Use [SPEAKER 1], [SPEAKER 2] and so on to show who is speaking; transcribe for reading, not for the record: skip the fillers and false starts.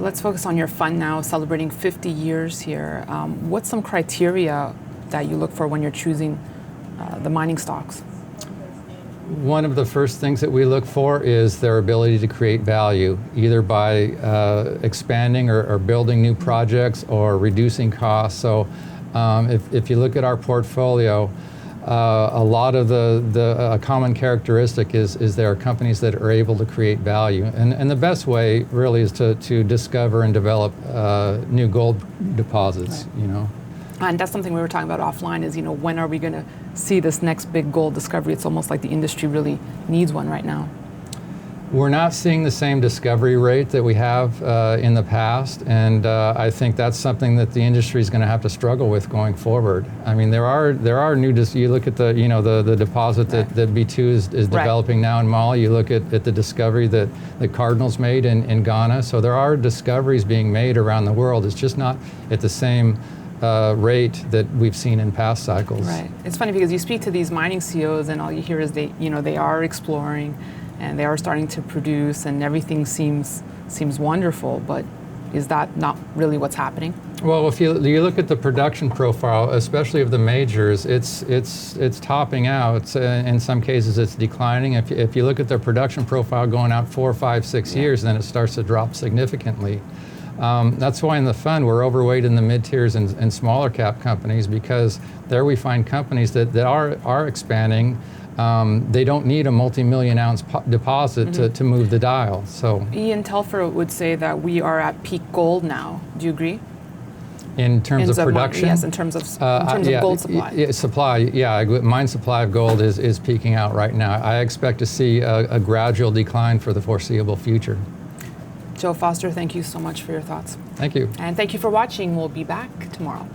[SPEAKER 1] Let's focus on your fund now, celebrating 50 years here. What's some criteria that you look for when you're choosing the mining stocks?
[SPEAKER 2] One of the first things that we look for is their ability to create value, either by expanding or building new projects or reducing costs. So if you look at our portfolio, a lot of a common characteristic is there are companies that are able to create value. And the best way really is to discover and develop new gold deposits,
[SPEAKER 1] right. And that's something we were talking about offline is, when are we going to see this next big gold discovery? It's almost like the industry really needs one right now.
[SPEAKER 2] We're not seeing the same discovery rate that we have in the past, and I think that's something that the industry is going to have to struggle with going forward. I mean, there are new. You look at the deposit
[SPEAKER 1] right.
[SPEAKER 2] that B2 is developing now in Mali. You look at the discovery that Cardinal's made in Ghana. So there are discoveries being made around the world. It's just not at the same rate that we've seen in past cycles.
[SPEAKER 1] Right. It's funny because you speak to these mining CEOs and all you hear is they are exploring and they are starting to produce and everything seems wonderful, but is that not really what's happening?
[SPEAKER 2] Well, if you look at the production profile, especially of the majors, it's topping out. In some cases, it's declining. If you look at their production profile going out 4, 5, 6 years, then it starts to drop significantly. That's why in the fund we're overweight in the mid-tiers and smaller cap companies, because there we find companies that are expanding. They don't need a multi-million ounce deposit to move the dial. So
[SPEAKER 1] Ian Telfer would say that we are at peak gold now. Do you agree?
[SPEAKER 2] In terms of production?
[SPEAKER 1] Yes, in terms of gold supply.
[SPEAKER 2] Supply, mine supply of gold is peaking out right now. I expect to see a gradual decline for the foreseeable future.
[SPEAKER 1] Joe Foster, thank you so much for your thoughts.
[SPEAKER 2] Thank you.
[SPEAKER 1] And thank you for watching. We'll be back tomorrow.